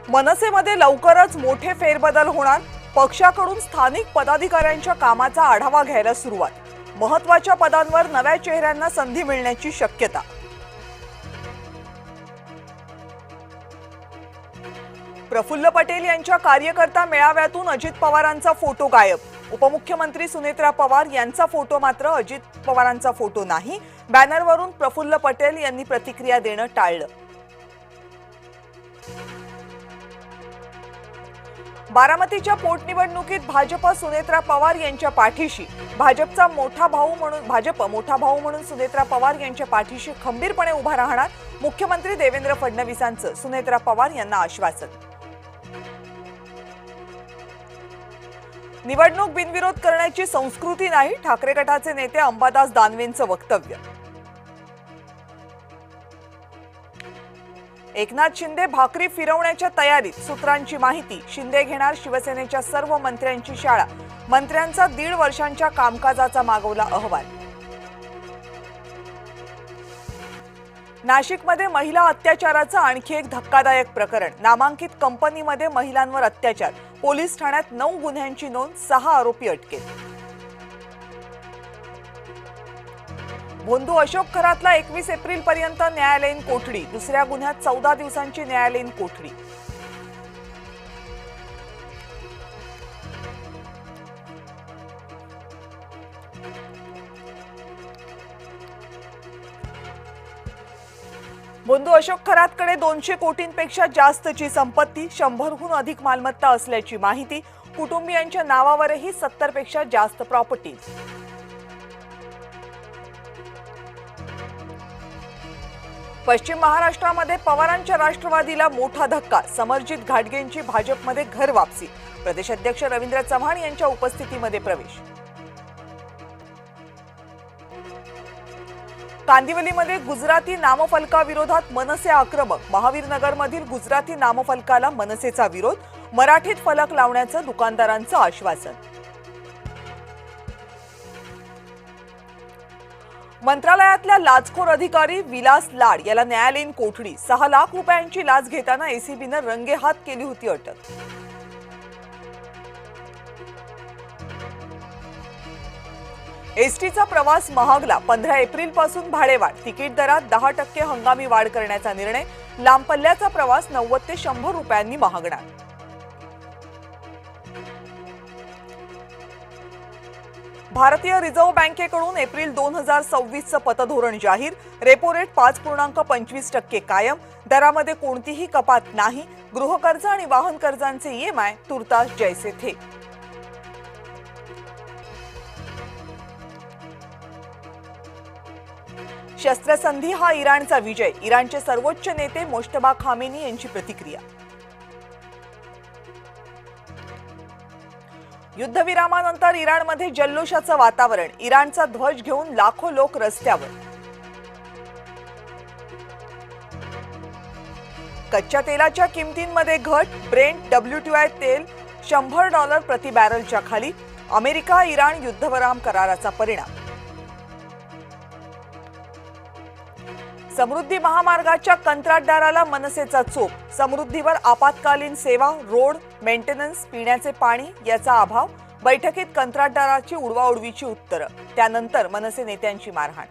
मनसेमध्ये लवकरच मोठे फेरबदल होणार। पक्षाकडून स्थानिक पदाधिकाऱ्यांच्या कामाचा आढावा घ्यायला सुरुवात। महत्त्वाच्या पदांवर नव्या चेहऱ्यांना संधी मिळण्याची शक्यता। प्रफुल्ल पटेल यांच्या कार्यकर्ता मेळाव्यातून अजित पवारांचा फोटो गायब। उपमुख्यमंत्री सुनेत्रा पवार यांचा फोटो मात्र अजित पवारांचा फोटो नाही। बॅनरवरून प्रफुल्ल पटेल यांनी प्रतिक्रिया देणं टाळलं। बारामतीच्या पोटनिवडणुकीत भाजप सुनेत्रा पवार यांच्या पाठीशी। भाजप मोठा भाऊ म्हणून सुनेत्रा पवार यांच्या पाठीशी खंबीरपणे उभा राहणार। मुख्यमंत्री देवेंद्र फडणवीसांचं सुनेत्रा पवार यांना आश्वासन। निवडणूक बिनविरोध करण्याची संस्कृती नाही, ठाकरे गटाचे नेते अंबादास दानवेंचं वक्तव्य। एकनाथ शिंदे भाकरी फिरवण्याच्या तयारीत, सूत्रांची माहिती। शिंदे घेणार शिवसेनेच्या सर्व मंत्र्यांची शाळा। मंत्र्यांचा 1.5 वर्षांच्या कामकाजाचा मागवला अहवाल। नाशिकमध्ये महिला अत्याचाराचं आणखी एक धक्कादायक प्रकरण। नामांकित कंपनीमध्ये महिलांवर अत्याचार। पोलीस ठाण्यात 9 गुन्ह्यांची नोंद, 6 आरोपी अटकेत। भोंदू अशोक खरातला 21 एप्रिल पर्यंत न्यायालयीन कोठडी। दुसऱ्या गुन्ह्यात 14 दिवसांची न्यायालयीन कोठडी। भोंदू अशोक खरातकडे 200 कोटींपेक्षा जास्तची संपत्ती, 100हून अधिक मालमत्ता असल्याची माहिती। कुटुंबियांच्या नावावरही 70 पेक्षा जास्त प्रॉपर्टीज। पश्चिम महाराष्ट्रामध्ये पवारांच्या राष्ट्रवादीला मोठा धक्का। समरजित घाटगेंची भाजपमध्ये घर वापसी। प्रदेशाध्यक्ष रवींद्र चव्हाण यांच्या उपस्थितीमध्ये प्रवेश। कांदिवलीमध्ये गुजराती नामफलकाविरोधात मनसे आक्रमक। महावीरनगरमधील गुजराती नामफलकाला मनसेचा विरोध। मराठीत फलक लावण्याचं दुकानदारांचं आश्वासन। मंत्रालयातल्या लाचखोर अधिकारी विलास लाड याला न्यायालयीन कोठडी। 6 लाख रुपयांची लाच घेताना एसीबीने रंगेहात केली होती अटक। एसटीचा प्रवास महागला। 15 एप्रिल पासून भाडेवाढ। तिकीट दरात 10% हंगामी वाढ करण्याचा निर्णय। लांब पल्ल्याचा प्रवास 90 ते 100 रुपयांनी महागणार। भारतीय रिझर्व्ह बँकेकडून एप्रिल 2026चं पतधोरण जाहीर। रेपो रेट 5.25% कायम। दरामध्ये कोणतीही कपात नाही। गृहकर्ज आणि वाहन कर्जांचे ईएमआय तुर्तास जैसे थे। शस्त्रसंधी हा इराणचा विजय। इराणचे सर्वोच्च नेते मोज्तबा खामेनी यांची प्रतिक्रिया। युद्धविरामानंतर इराणमध्ये जल्लोषाचं वातावरण। इराणचा ध्वज घेऊन लाखो लोक रस्त्यावर। कच्च्या तेलाच्या किमतींमध्ये घट। ब्रेंट WTI तेल $100 प्रति बॅरलच्या खाली। अमेरिका इराण युद्धविराम कराराचा परिणाम। समृद्धी महामार्गाच्या कंत्राटदाराला मनसेचा चोप। समृद्धीवर आपत्कालीन सेवा, रोड मेंटेनन्स, पिण्याचे पाणी याचा अभाव। बैठकीत कंत्राटदाराची उडवाउडवीची उत्तरं। त्यानंतर मनसे नेत्यांची मारहाण।